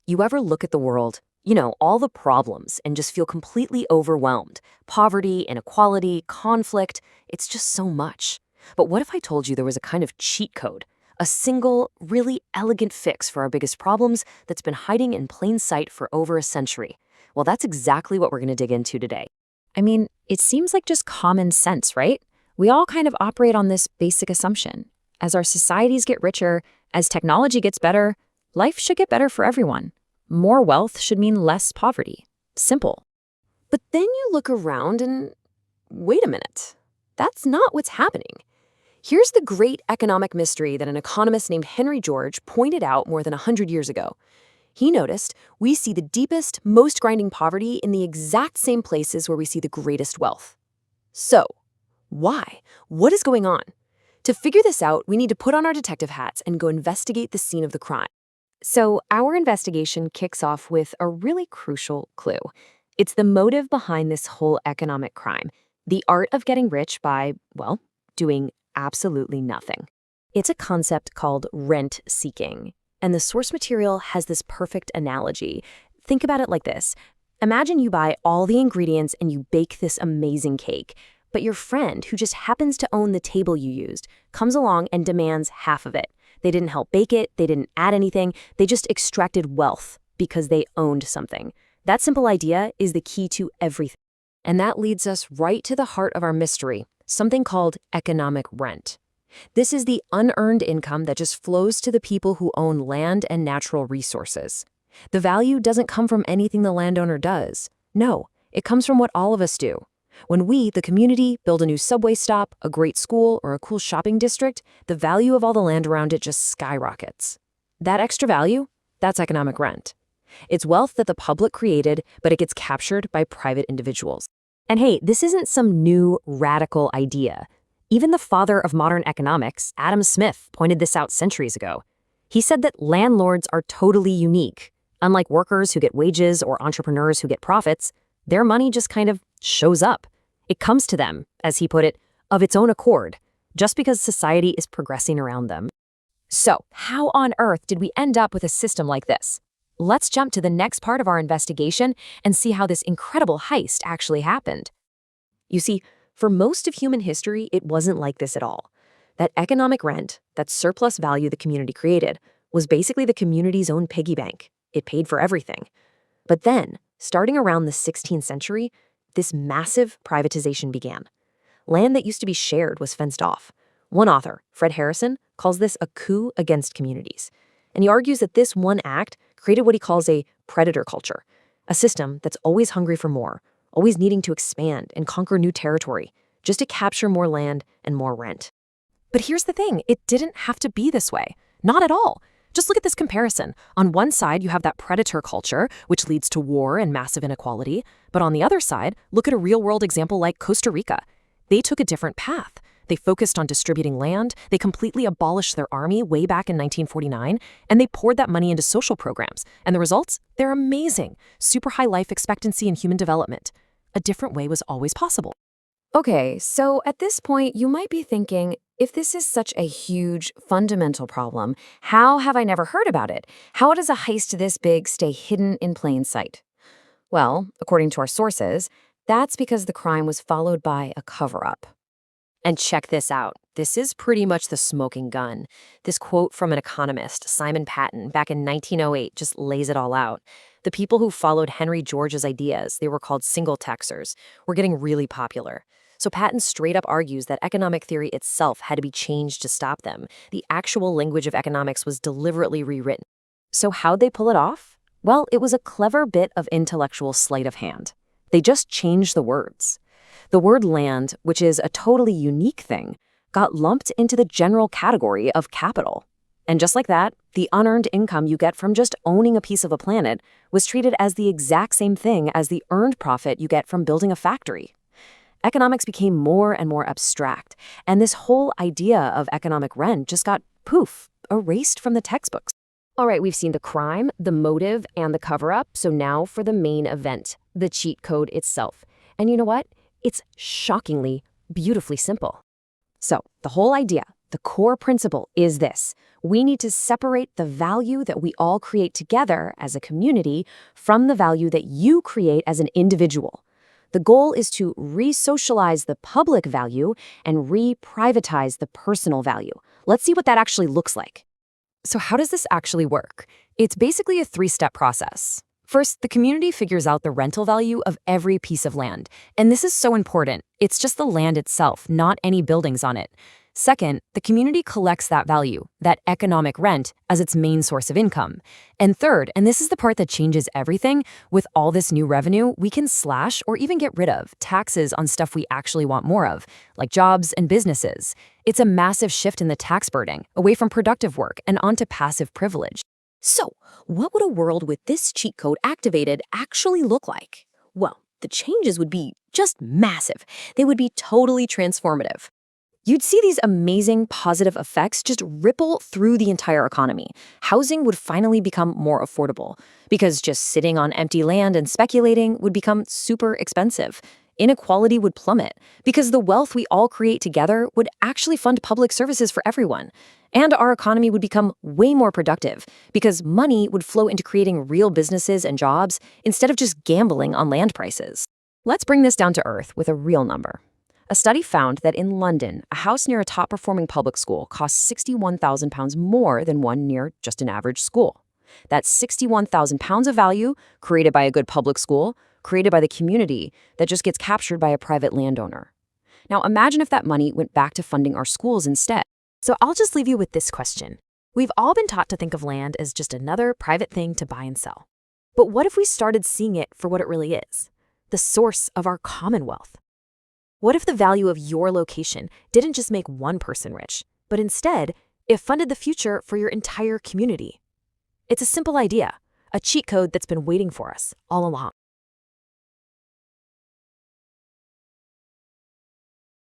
You ever look at the world, all the problems, and just feel completely overwhelmed? Poverty, inequality, conflict, it's just so much. But what if I told you there was a kind of cheat code? A single, really elegant fix for our biggest problems that's been hiding in plain sight for over a century. Well, that's exactly what we're going to dig into today. I mean, it seems like just common sense, right? We all kind of operate on this basic assumption. As our societies get richer, as technology gets better, life should get better for everyone. More wealth should mean less poverty. Simple. But then you look around and wait a minute. That's not what's happening. Here's the great economic mystery that an economist named Henry George pointed out more than 100 years ago. He noticed we see the deepest, most grinding poverty in the exact same places where we see the greatest wealth. So, why? What is going on? To figure this out, we need to put on our detective hats and go investigate the scene of the crime. So, our investigation kicks off with a really crucial clue. It's the motive behind this whole economic crime, the art of getting rich by, well, doing absolutely nothing. It's a concept called rent-seeking, and the source material has this perfect analogy. Think about it like this. Imagine you buy all the ingredients and you bake this amazing cake, but your friend, who just happens to own the table you used, comes along and demands half of it. They didn't help bake it, they didn't add anything, they just extracted wealth because they owned something. That simple idea is the key to everything. And that leads us right to the heart of our mystery, something called economic rent. This is the unearned income that just flows to the people who own land and natural resources. The value doesn't come from anything the landowner does. No, it comes from what all of us do. When we, the community, build a new subway stop, a great school, or a cool shopping district, the value of all the land around it just skyrockets. That extra value, that's economic rent. It's wealth that the public created, but it gets captured by private individuals. And hey, this isn't some new, radical idea. Even the father of modern economics, Adam Smith, pointed this out centuries ago. He said that landlords are totally unique. Unlike workers who get wages or entrepreneurs who get profits, their money just kind of shows up. It comes to them, as he put it, of its own accord, just because society is progressing around them. So, how on earth did we end up with a system like this? Let's jump to the next part of our investigation and see how this incredible heist actually happened. You see, for most of human history, it wasn't like this at all. That economic rent, that surplus value the community created, was basically the community's own piggy bank. It paid for everything. But then, starting around the 16th century, this massive privatization began. Land that used to be shared was fenced off. One author, Fred Harrison, calls this a coup against communities. And he argues that this one act created what he calls a predator culture, a system that's always hungry for more, always needing to expand and conquer new territory, just to capture more land and more rent. But here's the thing, it didn't have to be this way. Not at all. Just look at this comparison. On one side, you have that predator culture, which leads to war and massive inequality. But on the other side, look at a real-world example like Costa Rica. They took a different path. They focused on distributing land, they completely abolished their army way back in 1949, and they poured that money into social programs. And the results? They're amazing. Super high life expectancy and human development. A different way was always possible. Okay, so at this point, you might be thinking, if this is such a huge, fundamental problem, how have I never heard about it? How does a heist this big stay hidden in plain sight? Well, according to our sources, that's because the crime was followed by a cover-up. And check this out. This is pretty much the smoking gun. This quote from an economist, Simon Patten, back in 1908 just lays it all out. The people who followed Henry George's ideas, they were called single-taxers, were getting really popular. So Patten straight up argues that economic theory itself had to be changed to stop them. The actual language of economics was deliberately rewritten. So how'd they pull it off? Well, it was a clever bit of intellectual sleight of hand. They just changed the words. The word land, which is a totally unique thing, got lumped into the general category of capital. And just like that, the unearned income you get from just owning a piece of a planet was treated as the exact same thing as the earned profit you get from building a factory. Economics became more and more abstract, and this whole idea of economic rent just got, poof, erased from the textbooks. All right, we've seen the crime, the motive, and the cover-up, so now for the main event, the cheat code itself. And you know what? It's shockingly, beautifully simple. So, the whole idea, The core principle is this: we need to separate the value that we all create together as a community from the value that you create as an individual. The goal is to re-socialize the public value and re-privatize the personal value. Let's see what that actually looks like. So how does this actually work? It's basically a three-step process. First, the community figures out the rental value of every piece of land. And this is so important. It's just the land itself, not any buildings on it. Second, the community collects that value, that economic rent, as its main source of income. And third, and this is the part that changes everything, with all this new revenue, we can slash or even get rid of taxes on stuff we actually want more of, like jobs and businesses. It's a massive shift in the tax burden, away from productive work and onto passive privilege. So, what would a world with this cheat code activated actually look like? Well, the changes would be just massive. They would be totally transformative. You'd see these amazing positive effects just ripple through the entire economy. Housing would finally become more affordable, because just sitting on empty land and speculating would become super expensive. Inequality would plummet, because the wealth we all create together would actually fund public services for everyone. And our economy would become way more productive, because money would flow into creating real businesses and jobs instead of just gambling on land prices. Let's bring this down to earth with a real number. A study found that in London, a house near a top-performing public school costs £61,000 more than one near just an average school. That's £61,000 of value created by a good public school, created by the community, that just gets captured by a private landowner. Now imagine if that money went back to funding our schools instead. So I'll just leave you with this question. We've all been taught to think of land as just another private thing to buy and sell. But what if we started seeing it for what it really is? The source of our commonwealth. What if the value of your location didn't just make one person rich, but instead, it funded the future for your entire community? It's a simple idea, a cheat code that's been waiting for us all along.